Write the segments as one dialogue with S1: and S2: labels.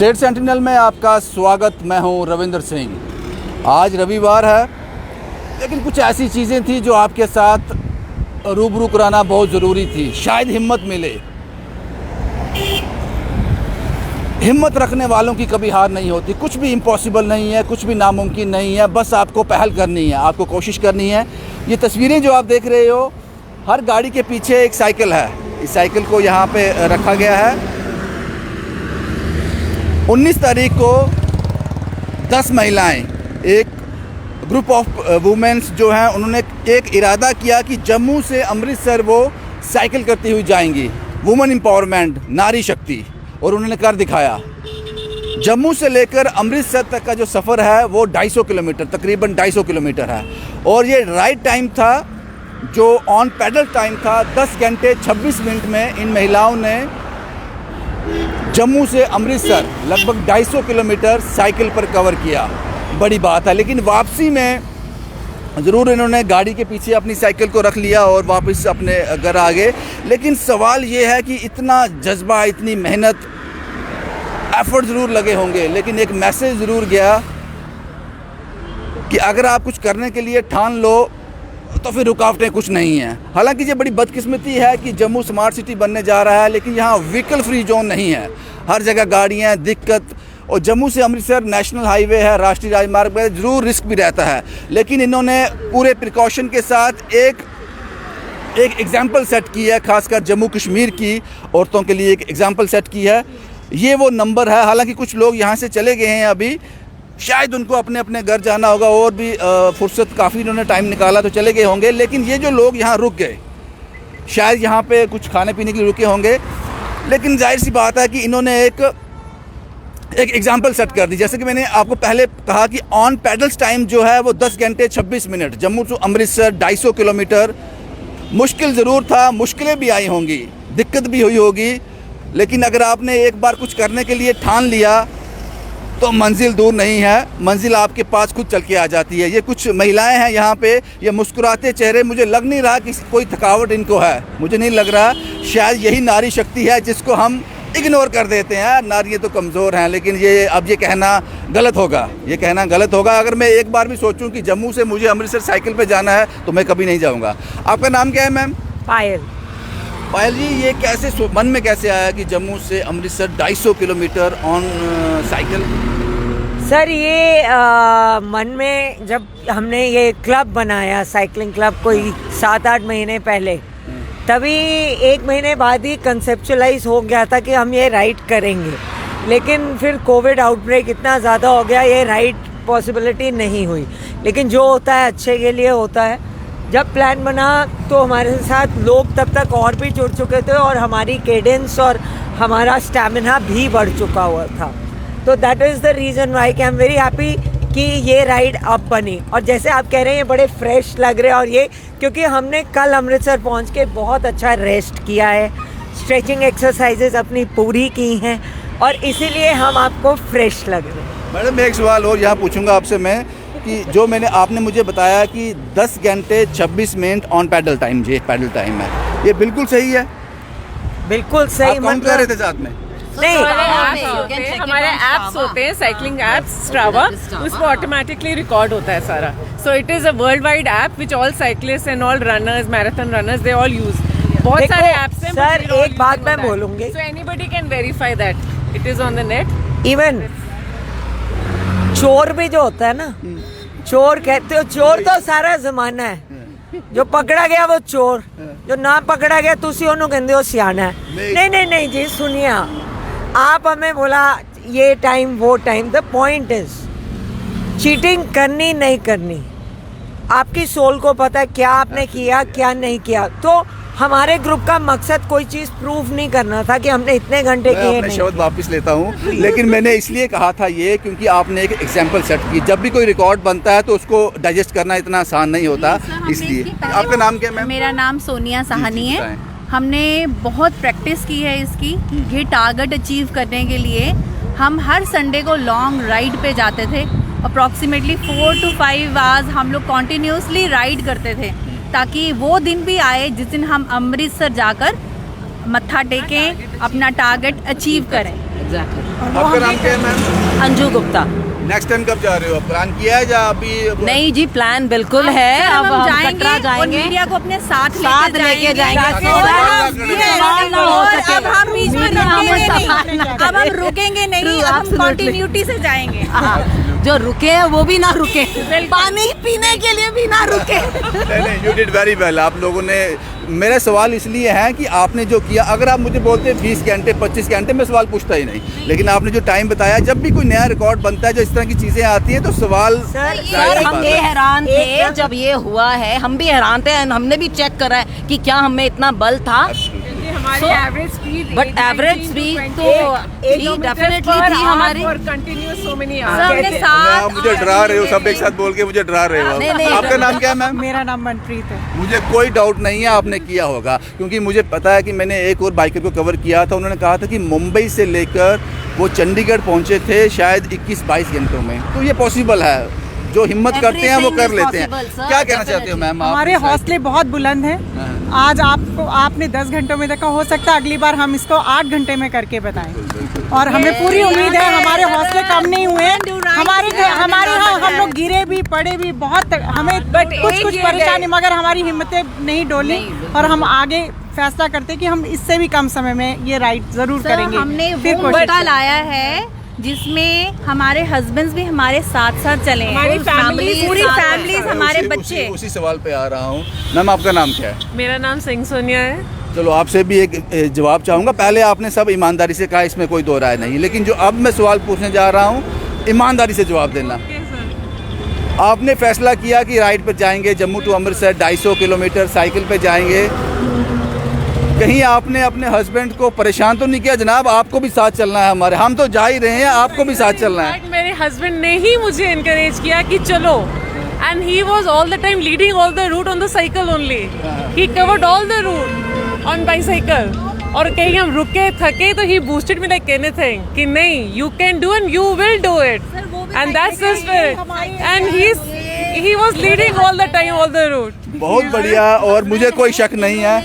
S1: State sentinel में आपका स्वागत। मैं हूं रविंद्र सिंह। आज रविवार है, लेकिन कुछ ऐसी चीज़ें थी जो आपके साथ रूबरू कराना बहुत ज़रूरी थी। शायद हिम्मत मिले। हिम्मत रखने वालों की कभी हार नहीं होती। कुछ भी इम्पॉसिबल नहीं है, कुछ भी नामुमकिन नहीं है। बस आपको पहल करनी है, आपको कोशिश करनी है। ये तस्वीरें जो आप देख रहे हो, हर गाड़ी के पीछे एक साइकिल है। इस साइकिल को यहाँ पे रखा गया है। 19 तारीख को 10 महिलाएं, एक ग्रुप ऑफ वुमेन्स जो हैं, उन्होंने एक इरादा किया कि जम्मू से अमृतसर वो साइकिल करती हुई जाएंगी। वुमेन एम्पावरमेंट, नारी शक्ति, और उन्होंने कर दिखाया। जम्मू से लेकर अमृतसर तक का जो सफ़र है वो 250 किलोमीटर, तकरीबन 250 किलोमीटर है। और ये राइड टाइम था, जो ऑन पैडल टाइम था, 10 घंटे 26 मिनट में इन महिलाओं ने जम्मू से अमृतसर लगभग 250 किलोमीटर साइकिल पर कवर किया। बड़ी बात है। लेकिन वापसी में ज़रूर इन्होंने गाड़ी के पीछे अपनी साइकिल को रख लिया और वापस अपने घर आ गए। लेकिन सवाल ये है कि इतना जज्बा, इतनी मेहनत, एफर्ट ज़रूर लगे होंगे, लेकिन एक मैसेज ज़रूर गया कि अगर आप कुछ करने के लिए ठान लो तो फिर रुकावटें कुछ नहीं हैं। हालांकि ये बड़ी बदकिस्मती है कि जम्मू स्मार्ट सिटी बनने जा रहा है, लेकिन यहाँ व्हीकल फ्री जोन नहीं है। हर जगह गाड़ियाँ, दिक्कत। और जम्मू से अमृतसर नेशनल हाईवे है, राष्ट्रीय राजमार्ग पर ज़रूर रिस्क भी रहता है। लेकिन इन्होंने पूरे प्रिकॉशन के साथ एक एग्जाम्पल सेट की है, खासकर जम्मू कश्मीर की औरतों के लिए एक एग्जाम्पल सेट की है। ये वो नंबर है। हालांकि कुछ लोग यहाँ से चले गए हैं, अभी शायद उनको अपने अपने घर जाना होगा, और भी फुर्सत काफ़ी इन्होंने टाइम निकाला तो चले गए होंगे। लेकिन ये जो लोग यहाँ रुक गए, शायद यहाँ पे कुछ खाने पीने के लिए रुके होंगे। लेकिन जाहिर सी बात है कि इन्होंने एक एग्जाम्पल सेट कर दी। जैसे कि मैंने आपको पहले कहा कि ऑन पैडल्स टाइम जो है वो 10 घंटे 26 minute, Jammu to Amritsar 250 kilometre. मुश्किल ज़रूर था, मुश्किलें भी आई होंगी, दिक्कत भी हुई होगी। लेकिन अगर आपने एक बार कुछ करने के लिए ठान लिया तो मंजिल दूर नहीं है, मंजिल आपके पास खुद चल के आ जाती है। ये कुछ महिलाएं हैं यहाँ पे, ये मुस्कुराते चेहरे। मुझे लग नहीं रहा कि कोई थकावट इनको है, मुझे नहीं लग रहा। शायद यही नारी शक्ति है जिसको हम इग्नोर कर देते हैं। नारियाँ तो कमज़ोर हैं, लेकिन ये कहना गलत होगा। ये कहना गलत होगा। अगर मैं एक बार भी सोचूं कि जम्मू से मुझे अमृतसर साइकिल पे जाना है तो मैं कभी नहीं जाऊँगा। आपका नाम क्या है मैम?
S2: पायल।
S1: पायल जी, ये कैसे मन में कैसे आया कि जम्मू से Amritsar 250 kilometre on cycle?
S2: Sir, ये मन में जब हमने ये क्लब बनाया, साइकिलिंग क्लब, कोई 7-8 महीने पहले, तभी 1 महीने बाद ही कंसेप्चुलाइज हो गया था कि हम ये राइड करेंगे। लेकिन फिर कोविड आउटब्रेक इतना ज़्यादा हो गया, ये राइड पॉसिबिलिटी नहीं हुई। लेकिन जो होता है अच्छे के लिए होता है। जब प्लान बना तो हमारे साथ लोग तब तक और भी जुड़ चुके थे, और हमारी केडेंस और हमारा स्टैमिना भी बढ़ चुका हुआ था। तो that is the reason why कि आई एम वेरी हैप्पी कि ये राइड अब बनी। और जैसे आप कह रहे हैं, ये बड़े फ्रेश लग रहे हैं। और ये क्योंकि हमने कल अमृतसर पहुंच के बहुत अच्छा रेस्ट किया है, स्ट्रेचिंग एक्सरसाइजेज अपनी पूरी की हैं, और इसीलिए हम आपको फ्रेश लग रहे हैं।
S1: मैडम, एक सवाल और यहाँ पूछूंगा आपसे मैं कि जो आपने मुझे बताया कि 10 घंटे 26 मिनट ऑन पैडल टाइम, ये पैडल टाइम है, ये बिल्कुल सही है?
S2: बिल्कुल सही।
S1: मतलब कर रहे थे साथ में?
S2: नहीं,
S3: हमारे ऐप्स होते हैं, साइकिलिंग ऐप्स, स्ट्रावा, उसमें ऑटोमेटिकली रिकॉर्ड होता है सारा। So it is a world wide app which all cyclist and all runners, marathon runners, they all use. बहुत सारे ऐप्स हैं
S2: सर, एक बात मैं बोलूंगी,
S3: so anybody can verify that it is on the net.
S2: Even चोर भी जो होता है ना, चोर कहते हो, चोर तो सारा जमाना है। जो पकड़ा गया वो चोर, जो ना पकड़ा गया तुसी ओनू कहंदे हो सियाना है। नहीं जी, सुनिए, आप हमें बोला ये टाइम वो time. The point is, cheating करनी नहीं करनी, आपकी सोल को पता है क्या आपने किया क्या नहीं किया। तो हमारे ग्रुप का मकसद कोई चीज़ प्रूव नहीं करना था कि हमने इतने घंटे किए।
S1: मैं अपने शब्द वापस लेता हूँ, लेकिन मैंने इसलिए कहा था ये क्योंकि आपने एक एग्जाम्पल सेट की। जब भी कोई रिकॉर्ड बनता है तो उसको डाइजेस्ट करना इतना आसान नहीं होता, इसलिए। आपका नाम क्या मैम?
S4: मेरा नाम सोनिया साहनी है। हमने बहुत प्रैक्टिस की है इसकी, ये टारगेट अचीव करने के लिए। हम हर संडे को लॉन्ग राइड पे जाते थे। अप्रॉक्सीमेटली 4 to 5 आवर्स हम लोग कॉन्टिन्यूसली राइड करते थे, ताकि वो दिन भी आए जिस दिन हम अमृतसर जाकर मत्था टेकें, अपना टारगेट अचीव करें।
S5: एग्जैक्टली।
S1: आपका नाम क्या है ma'am?
S5: Anju Gupta.
S1: Next time कब जा रहे हो? प्लान किया है या अभी?
S5: नहीं जी, प्लान बिल्कुल है। अब हम कटरा
S4: और
S5: जाएंगे,
S4: मीडिया को अपने साथ
S5: लेके जाएंगे।
S4: अब हम बीच में रुकेंगे नहीं, अब हम रुकेंगे नहीं, अब हम कंटिन्यूटी से जाएंगे।
S5: जो रुके वो भी ना रुके, पानी पीने के लिए भी ना रुके।
S1: नहीं, यू डिड वेरी वेल। आप लोगों ने, मेरा सवाल इसलिए है कि आपने जो किया, अगर आप मुझे बोलते 20 घंटे 25 घंटे, मैं सवाल पूछता ही नहीं, लेकिन आपने जो टाइम बताया, जब भी कोई नया रिकॉर्ड बनता है, जो इस तरह की चीजें आती हैं, तो सवाल
S5: सर हम ये हैरान थे जब ये हुआ है, हम भी हैरान थे। हमने भी चेक करा है कि क्या हमें इतना बल था।
S3: हमारी average speed,
S5: but average speed तो डेफिनेटली थी हमारी।
S3: कंटिन्यूअस सो मेनी
S1: आप मुझे डरा रहे हो, सब एक साथ बोल के मुझे डरा रहे हो।
S5: नहीं,
S1: आपका नाम क्या है मैम?
S6: मेरा नाम मनप्रीत है।
S1: मुझे कोई डाउट नहीं है आपने किया होगा, क्योंकि मुझे पता है कि मैंने एक और बाइकर को कवर किया था। उन्होंने कहा था कि मुंबई से लेकर वो चंडीगढ़ पहुंचे थे शायद 21-22 घंटों में। तो ये पॉसिबल है, जो हिम्मत करते हैं वो कर लेते हैं। क्या कहना चाहते हो मैम?
S6: हमारे हौसले बहुत बुलंद हैं। आज आपने 10 घंटों में देखा, हो सकता है अगली बार हम इसको 8 घंटे में करके बताएं। और हमें पूरी उम्मीद है, हमारे हौसले कम नहीं हुए। हमारे यहाँ हम लोग गिरे भी, पड़े भी बहुत, हमें कुछ परेशानी, मगर हमारी हिम्मतें नहीं डोली और हम आगे फैसला करते कि हम इससे भी कम समय में ये राइड जरूर करेंगे।
S4: हमने वो बटा लाया है जिसमें हमारे हस्बैंड्स भी हमारे साथ साथ चले,
S3: हमारी फैमिली,
S4: पूरी फैमिलीज, हमारे बच्चे।
S1: उसी सवाल पे आ रहा हूँ। मैम आपका नाम क्या है?
S3: मेरा नाम सिंह सोनिया है।
S1: चलो आपसे भी एक जवाब चाहूँगा। पहले आपने सब ईमानदारी से कहा, इसमें कोई दो राय नहीं, लेकिन जो अब मैं सवाल पूछने जा रहा हूँ, ईमानदारी से जवाब देना। आपने फैसला किया कि राइड पर जाएंगे, Jammu to Amritsar 250 kilometre cycle पे जाएंगे, कहीं आपने अपने हस्बैंड को परेशान तो नहीं किया? जनाब आपको भी साथ चलना है हमारे, हम तो जा ही रहे हैं, आपको भी साथ चलना है।
S3: मेरे हस्बैंड ने ही मुझे इनकरेज किया कि चलो, and he was all the time leading all the route on the cycle only. He covered all the route on bicycle. और कहीं हम रुके थके तो he boosted me like anything कि नहीं, you can do and you will do it, and that's the spirit. And he was leading all the time all the route.
S1: बहुत बढ़िया। और मुझे कोई शक नहीं है,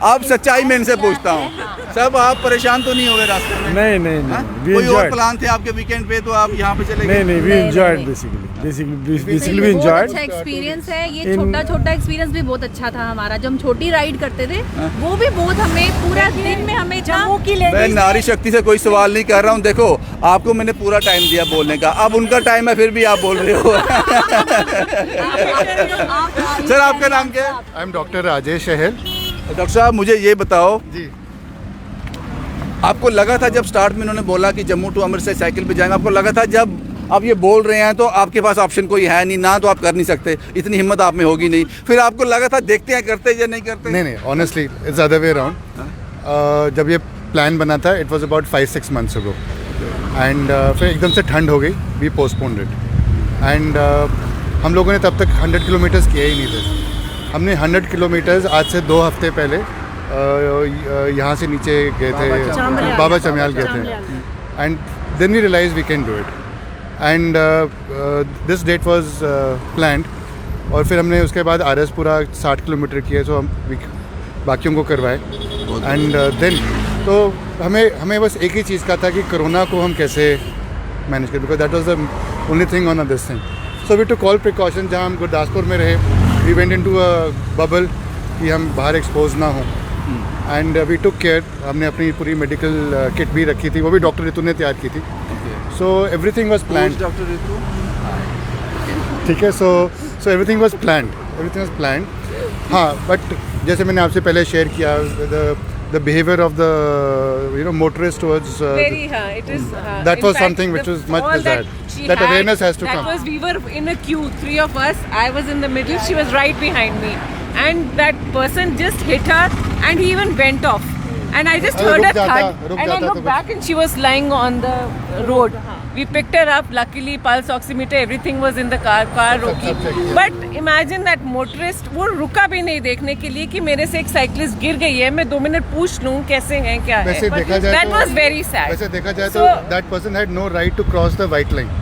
S1: अब सच्चाई में इनसे पूछता हूँ, सब आप परेशान तो नहीं हो गए रास्ते में?
S7: नहीं
S1: कोई और प्लान थे आपके वीकेंड पे तो आप यहाँ पे चले गए?
S7: नहीं, we enjoyed basically we
S4: बहुत
S7: enjoyed।
S4: अच्छा एक्सपीरियंस है ये, छोटा एक्सपीरियंस भी बहुत अच्छा था हमारा। जब हम छोटी राइड करते थे वो भी बहुत, हमें पूरा दिन में हमें जम्मू की
S1: मैं नारी शक्ति से कोई सवाल नहीं कर रहा हूँ। देखो आपको मैंने पूरा टाइम दिया बोलने का, अब उनका टाइम है, फिर भी आप बोल रहे हो। सर आपका नाम क्या है?
S7: I am doctor Rajesh Shahal.
S1: Doctor साहब मुझे ये बताओ
S7: जी,
S1: आपको लगा था जब स्टार्ट में इन्होंने बोला कि जम्मू टू अमृतसर साइकिल पे जाएंगे, आपको लगा था जब आप ये बोल रहे हैं तो आपके पास ऑप्शन कोई है नहीं, ना तो आप कर नहीं सकते, इतनी हिम्मत आप में होगी नहीं, फिर आपको लगा था देखते हैं करते या नहीं करते?
S7: नहीं, honestly it's other way around. जब ये प्लान बना था, it was about 5-6 months ago, and फिर एकदम से ठंड हो गई, वी पोस्टपोन्ड इट। एंड हम लोगों ने तब तक 100 किलोमीटर्स किए ही नहीं थे। हमने 100 किलोमीटर्स आज से 2 हफ्ते पहले यहाँ से नीचे गए थे, बाबा चमियाल गए थे, and then we realise we can do it, and this date was planned. और फिर हमने उसके बाद RS पूरा 60 किलोमीटर किए, सो हम बाकियों को करवाए, एंड देन तो हमें बस एक ही चीज़ का था कि कोरोना को हम कैसे मैनेज करें, because that was the only thing on this thing. So we took all precaution. जहाँ हम गुरदासपुर में रहे, we went into a bubble कि हम बाहर एक्सपोज ना हों, एंड वी टुक केयर। हमने अपनी पूरी मेडिकल किट भी रखी थी, वो भी डॉक्टर ऋतु ने तैयार की थी। So everything was planned.
S1: Doctor Ritu,
S7: ठीक है, सो एवरीथिंग वाज प्लान्ड। हाँ, बट जैसे मैंने आपसे पहले शेयर किया, the behavior of the motorist towards
S3: it is
S7: that was something which was much desired. That awareness has to come.
S3: That was, we were in a queue, 3 of us. I was in the middle, she was right behind me, and that person just hit her, and he even went off, and I just heard a thud, and I looked back and she was lying on the road. We picked her up, luckily pulse oximeter, everything was in the car रोकी। But imagine that motorist, वो रुका भी नहीं देखने के लिए कि मेरे से एक साइकिलिस्ट गिर गई है, मैं 2 मिनट पूछ लूँ कैसे है क्या है।
S7: वैसे देखा जाए
S3: That was very sad.
S7: वैसे देखा जाए तो that person had no right to cross the white line.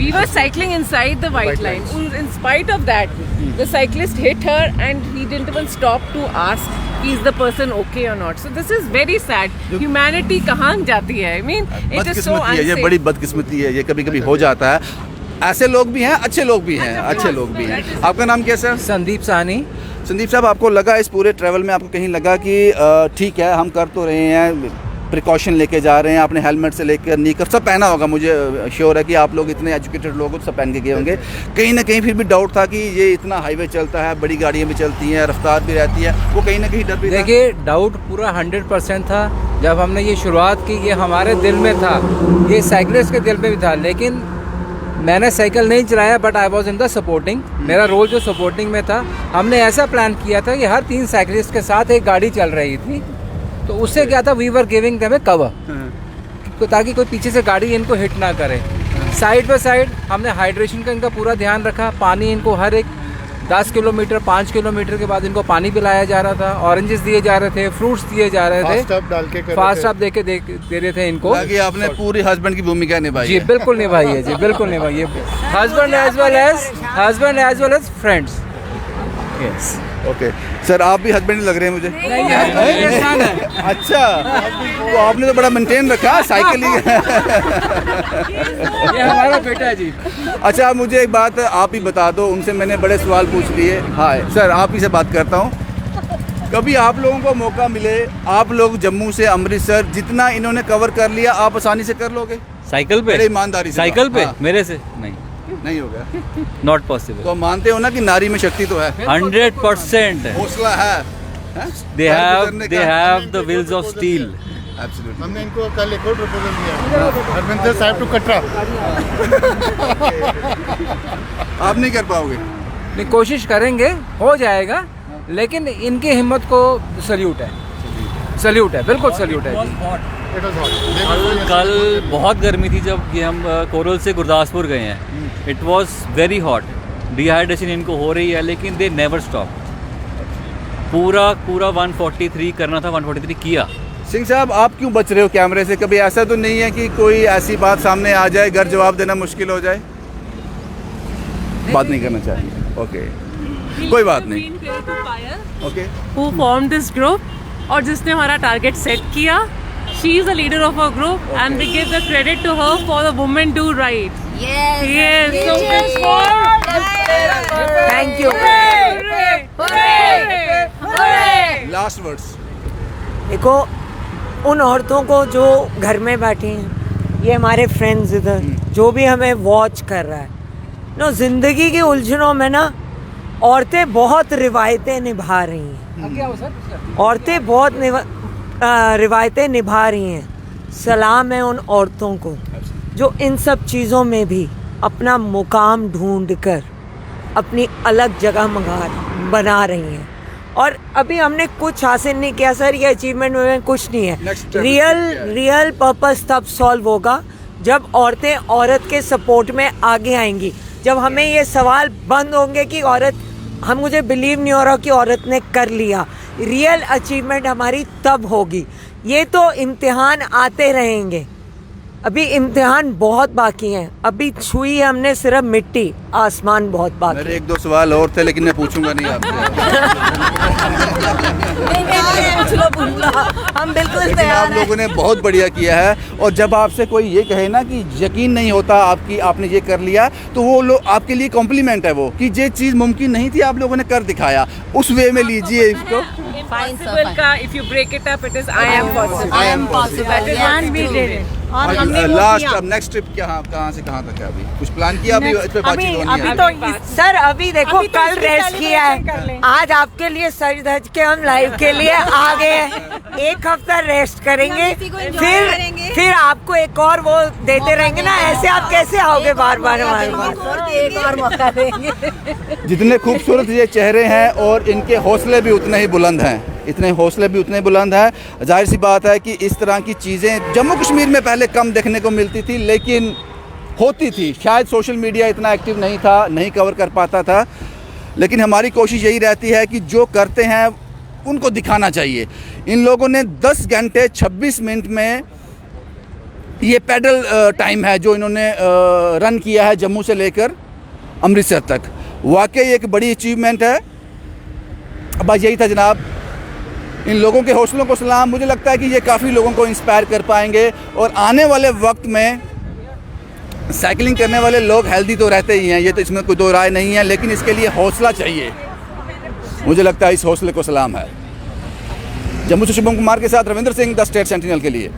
S3: We were cycling inside the white line. In spite of that, the cyclist hit her and he didn't even stop to ask कि is the person okay or not. So this is very sad. Humanity कहाँ जाती है? I mean, it is so
S1: बदकिस्मती है, ये
S3: unsafe.
S1: बड़ी बदकिस्मती है, ये कभी कभी हो जाता है। ऐसे लोग भी हैं, अच्छे लोग भी हैं, अच्छे लोग भी हैं। आपका नाम क्या है सर?
S8: संदीप साहनी।
S1: संदीप साहब, आपको लगा इस पूरे ट्रैवल में, आपको कहीं लगा कि ठीक है हम कर तो रहे हैं, प्रिकॉशन लेके जा रहे हैं, आपने हेलमेट से लेकर नीकर सब पहना होगा, मुझे श्योर है कि आप लोग इतने एजुकेटेड लोग हो, सब पहन के गए होंगे, कहीं ना कहीं फिर भी डाउट था कि ये इतना हाईवे चलता है, बड़ी गाड़ियाँ भी चलती हैं, रफ्तार भी रहती है, वो कहीं ना कहीं डर भी था?
S8: देखिए, डाउट पूरा 100% था। जब हमने ये शुरुआत की, ये हमारे दिल में था, ये साइकिलिस्ट के दिल में भी था, लेकिन मैंने साइकिल नहीं चलाया, but I was in the supporting. मेरा रोल जो सपोर्टिंग में था, हमने ऐसा प्लान किया था कि हर 3 साइकिलिस्ट के साथ एक गाड़ी चल रही थी, तो उससे क्या था, we were giving them a cover, ताकि कोई पीछे से गाड़ी इनको हिट ना करे। साइड बाय साइड हमने हाइड्रेशन का इनका पूरा ध्यान रखा, पानी इनको हर एक 10 किलोमीटर 5 किलोमीटर के बाद इनको पानी पिलाया जा रहा था, ऑरेंजेस दिए जा रहे थे, फ्रूट्स दिए जा रहे थे, फास्ट अप दे रहे थे इनको।
S1: आपने पूरी हस्बैंड की भूमिका निभाई
S8: जी, बिल्कुल निभाई है जी, बिल्कुल निभाई है, husband as well as friends. Yes,
S1: okay sir, आप भी हस्बैंड लग रहे हैं मुझे। अच्छा, तो आपने तो बड़ा मेंटेन रखा साइकिल ही।
S8: ये हमारा बेटा है जी।
S1: अच्छा, मुझे एक बात आप ही बता दो, उनसे मैंने बड़े सवाल पूछ लिए। हाय सर, आप ही से बात करता हूँ, कभी आप लोगों को मौका मिले, आप लोग जम्मू से अमृतसर जितना इन्होंने कवर कर लिया, आप आसानी से कर लोगे
S9: साइकिल पे?
S1: बड़े ईमानदारी से
S9: साइकिल पे?
S1: हाँ।
S9: मेरे से
S1: नहीं होगा,
S9: नॉट पॉसिबल।
S1: तो मानते हो ना कि नारी में शक्ति तो है,
S9: 100%
S1: हौसला है,
S9: they have the wheels of steel.
S1: Absolutely.
S7: हमने इनको कल एक और प्रपोजल दिया, हरविंदर साहब टू कटरा।
S1: आप नहीं कर पाओगे?
S8: नहीं, कोशिश करेंगे, हो जाएगा, लेकिन इनकी हिम्मत को सल्यूट है, बिल्कुल सल्यूट है जी।
S9: कल बहुत गर्मी थी जब ये हम कोरल से गुरदासपुर गए हैं, it was very hot, dehydration इनको हो रही है, लेकिन दे नेवर स्टॉप, पूरा 143 करना था, 143 किया।
S1: सिंह साहब, आप क्यों बच रहे हो कैमरे से? कभी ऐसा तो नहीं है कि कोई ऐसी बात सामने आ जाए, घर जवाब देना मुश्किल हो जाए? बात नहीं करना चाहिए, ओके, कोई बात नहीं, okay.
S3: Who formed this group और जिसने हमारा टारगेट सेट किया, she is the leader of our group and we give the credit to her for the women do right. Yes, so much for
S2: thank you.
S1: Last words.
S2: देखो, उन औरतों को जो घर में बैठी हैं, ये हमारे फ्रेंड्स इधर, जो भी हमें वॉच कर रहा है, नो, जिंदगी की उलझनों में ना औरतें बहुत रिवायतें निभा रही हैं, औरतें बहुत रिवायतें निभा रही हैं। सलाम है उन औरतों को जो इन सब चीज़ों में भी अपना मुकाम ढूंढ कर अपनी अलग जगह बना रही हैं। और अभी हमने कुछ हासिल नहीं किया सर, ये अचीवमेंट में कुछ नहीं है। रियल पर्पस तब सॉल्व होगा जब औरतें औरत के सपोर्ट में आगे आएंगी, जब हमें ये सवाल बंद होंगे कि औरत, मुझे बिलीव नहीं हो रहा कि औरत ने कर लिया। रियल अचीवमेंट हमारी तब होगी। ये तो इम्तिहान आते रहेंगे, अभी इम्तिहान बहुत बाकी हैं, अभी छुई है हमने सिर्फ मिट्टी, आसमान बहुत बाकी।
S1: मेरे 1-2 सवाल और थे, लेकिन मैं पूछूंगा नहीं आपसे।
S5: हम बिल्कुल
S1: लेकिन
S5: तैयार
S1: आप लोगों ने बहुत बढ़िया किया है। और जब आपसे कोई ये कहे ना कि यकीन नहीं होता आपने ये कर लिया, तो वो लोग आपके लिए कॉम्प्लीमेंट है, वो कि ये चीज़ मुमकिन नहीं थी, आप लोगों ने कर दिखाया। उस वे में लीजिए इसको।
S3: Impossible का if you break it up, it is I am possible.
S5: I am possible.
S3: That is what we did it.
S6: और हमने वो
S1: लास्ट,
S6: किया।
S1: अब नेक्स्ट ट्रिप कहाँ से कहाँ तक है? अभी कुछ प्लान किया? अभी इस पे बातचीत होनी
S6: अभी
S1: है।
S6: तो
S2: सर अभी देखो,
S6: अभी तो
S2: कल
S6: इसकी
S2: रेस्ट किया
S6: celebration कर
S2: है,
S6: लें।
S2: आज आपके लिए सज धज के हम लाइव के लिए आ गए हैं। 1 हफ्ता रेस्ट करेंगे,
S5: हम इसी को enjoy करेंगे।
S2: फिर आपको एक और वो देते रहेंगे ना, ऐसे आप कैसे आओगे बार बार हमारे पास?
S5: एक और मौका देंगे।
S1: जितने खूबसूरत ये चेहरे हैं और इनके हौसले भी उतने ही बुलंद हैं, जाहिर सी बात है कि इस तरह की चीज़ें जम्मू कश्मीर में पहले कम देखने को मिलती थी, लेकिन होती थी। शायद सोशल मीडिया इतना एक्टिव नहीं था, नहीं कवर कर पाता था, लेकिन हमारी कोशिश यही रहती है कि जो करते हैं उनको दिखाना चाहिए। इन लोगों ने 10 घंटे 26 मिनट में ये पैडल टाइम है जो इन्होंने रन किया है जम्मू से लेकर अमृतसर तक, वाकई एक बड़ी अचीवमेंट है। बस यही था जनाब, इन लोगों के हौसलों को सलाम। मुझे लगता है कि ये काफ़ी लोगों को इंस्पायर कर पाएंगे और आने वाले वक्त में साइकिलिंग करने वाले लोग हेल्दी तो रहते ही हैं, ये तो इसमें कोई दो राय नहीं है, लेकिन इसके लिए हौसला चाहिए। मुझे लगता है इस हौसले को सलाम है। जम्मू से शुभम कुमार के साथ Ravindra Singh, the state sentinel के लिए।